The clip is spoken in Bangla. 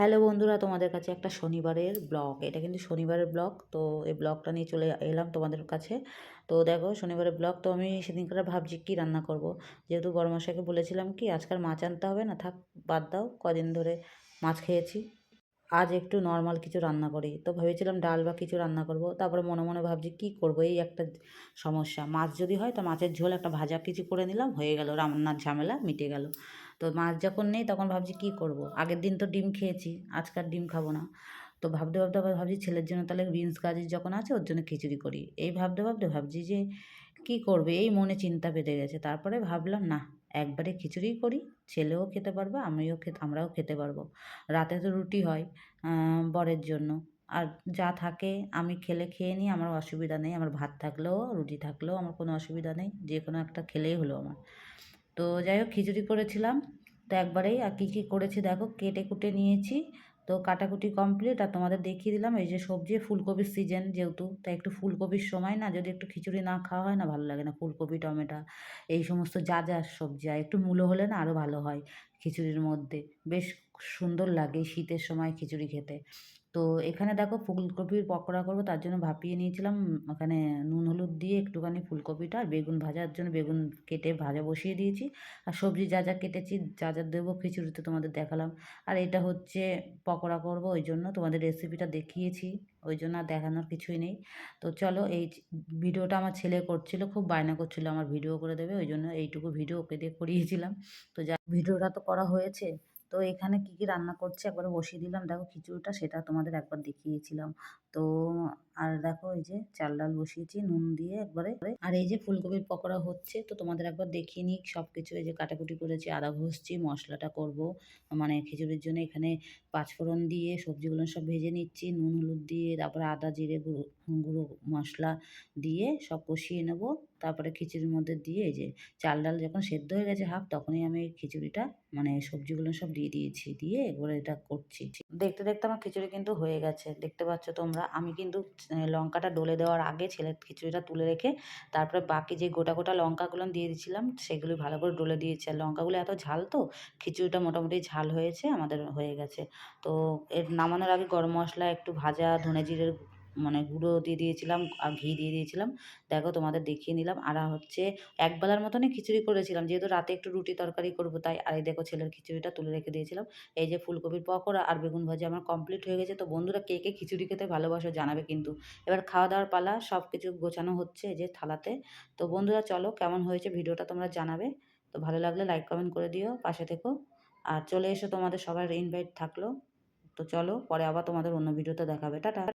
হ্যালো বন্ধুরা, তোমাদের কাছে একটা শনিবারের ব্লগ। এটা কিন্তু শনিবারের ব্লগ। তো এই ব্লগটা নিয়ে চলে এলাম তোমাদের কাছে। তো দেখো, শনিবারের ব্লগ। তো আমি সেদিনকার ভাবছি কী রান্না করব। যেহেতু বড়মশাইকে বলেছিলাম কি আজকাল মাছ আনতে হবে না, থাক বাদ দাও, কদিন ধরে মাছ খেয়েছি, আজ একটু নর্মাল কিছু রান্না করি। তো ভেবেছিলাম ডাল বা কিছু রান্না করব। তারপরে মনে মনে ভাবছি কী করব, এই একটা সমস্যা। মাছ যদি হয় তো মাছের ঝোল একটা ভাজা কিছু করে নিলাম, হয়ে গেল, রান্নার ঝামেলা মিটে গেল। তো মাছ যখন নেই তখন ভাবছি কী করব। আগের দিন তো ডিম খেয়েছি, আজকাল ডিম খাবো না। তো ভাবতে ভাবতে আবার ভাবছি ছেলের জন্য তাহলে বিনস গাজর যখন আছে ওর জন্য খিচুড়ি করি। এই ভাবতে ভাবতে ভাবছি যে কী করবে, এই মনে চিন্তা বেঁধে গেছে। তারপরে ভাবলাম না, একবারে খিচুড়িই করি, ছেলেও খেতে পারবে, আমরাও খেতে পারবো। রাতে তো রুটি হয় বরের জন্য। আর যা থাকে আমি খেয়ে নিই, আমার অসুবিধা নেই। আমার ভাত থাকলেও রুটি থাকলেও আমার কোনো অসুবিধা নেই, যে কোনো একটা খেলেই হলো আমার। তো যাই হোক, খিচুড়ি করেছিলাম। তো একবারেই আর কী কী করেছি দেখো, কেটে কুটে নিয়েছি। তো কাটাকুটি কমপ্লিট। আর তোমাদের দেখিয়ে দিলাম এই যে সবজি, ফুলকপির সিজন যেহেতু, তাই একটু ফুলকপির সময় না, যদি একটু খিচুড়ি না খাওয়া হয় না ভালো লাগে না। ফুলকপি, টমেটো, এই সমস্ত যা যা সবজি, আর একটু মূলো হলে না আরও ভালো হয় খিচুড়ির মধ্যে। বেশ সুন্দর লাগে এই শীতের সময় খিচুড়ি খেতে। তো এখানে দেখো ফুলকপির পকোড়া করবো, তার জন্য ভাপিয়ে নিয়েছিলাম। ওখানে নুন হলুদ দিয়ে একটুখানি ফুলকপিটা, আর বেগুন ভাজার জন্য বেগুন কেটে ভাজা বসিয়ে দিয়েছি। আর সবজি যা যা কেটেছি, যা যা দেবো খিচুড়িতে তোমাদের দেখালাম। আর এটা হচ্ছে পকোড়া করব, ওই জন্য তোমাদের রেসিপিটা দেখিয়েছি, ওই জন্য আর দেখানোর কিছুই নেই। তো চলো, এই ভিডিওটা আমার ছেলে করছিল, খুব বায়না করছিল আমার ভিডিও করে দেবে, ওই জন্য এইটুকু ভিডিও ওকে দিয়ে করিয়েছিলাম। তো যা ভিডিওটা তো করা হয়েছে। তো এখানে কি কি রান্না করছি একবারে বসিয়ে দিলাম, দেখো খিচুড়িটা, সেটা তোমাদের একবার দেখিয়েছিলাম। তো আর দেখো এই যে চাল ডাল বসিয়েছি নুন দিয়ে একবারে। আর এই যে ফুলকপির পকোড়া হচ্ছে, তো তোমাদের একবার দেখিয়ে নিই সব কিছু। এই যে কাটাকুটি করেছি, আদা ঘষছি, মশলাটা করব মানে খিচুড়ির জন্য। এখানে পাঁচফোড়ন দিয়ে সবজিগুলো সব ভেজে নিচ্ছি, নুন হলুদ দিয়ে, তারপরে আদা জিরে গুঁড়ো গুঁড়ো মশলা দিয়ে সব কষিয়ে নেব। তারপরে খিচুড়ির মধ্যে দিয়ে এই যে চাল ডাল যখন সেদ্ধ হয়ে গেছে হাফ, তখনই আমি খিচুড়িটা মানে সবজিগুলো সব দিয়ে দিয়েছি, দিয়ে এবারে এটা করছি। দেখতে দেখতে আমার খিচুড়ি কিন্তু হয়ে গেছে, দেখতে পাচ্ছ তোমরা। আমি কিন্তু লঙ্কাটা ডলে দেওয়ার আগে ছেলের খিচুড়িটা তুলে রেখে তারপরে বাকি যে গোটা গোটা লঙ্কাগুলো দিয়ে দিয়েছিলাম, সেগুলি ভালো করে ডলে দিয়েছি। আর লঙ্কাগুলো এত ঝাল, তো খিচুড়িটা মোটামুটি ঝাল হয়েছে, আমাদের হয়ে গেছে। তো এর নামানোর আগে গরম মশলা, একটু ভাজা ধনে জিরের মানে গুঁড়ো দিয়ে দিয়েছিলাম, আর ঘি দিয়ে দিয়েছিলাম। দেখো তোমাদের দেখিয়ে নিলাম। আর হচ্ছে একবেলার মতনই খিচুড়ি করেছিলাম, যেহেতু রাতে একটু রুটি তরকারি করবো তাই। আর এই দেখো ছেলের খিচুড়িটা তুলে রেখে দিয়েছিলাম। এই যে ফুলকপির পকোড়া আর বেগুন ভাজা আমার কমপ্লিট হয়ে গেছে। তো বন্ধুরা, কে কে খিচুড়ি খেতে ভালোবাসো জানাবে কিন্তু। এবার খাওয়া দাওয়ার পালা, সব কিছু গোছানো হচ্ছে এই যে থালাতে। তো বন্ধুরা চলো, কেমন হয়েছে ভিডিওটা তোমরা জানাবে। তো ভালো লাগলে লাইক কমেন্ট করে দিও, পাশে থেকো। আর চলে এসো, তোমাদের সবার ইনভাইট থাকলো। তো চলো, পরে আবার তোমাদের অন্য ভিডিওতে দেখাবে। টাটা।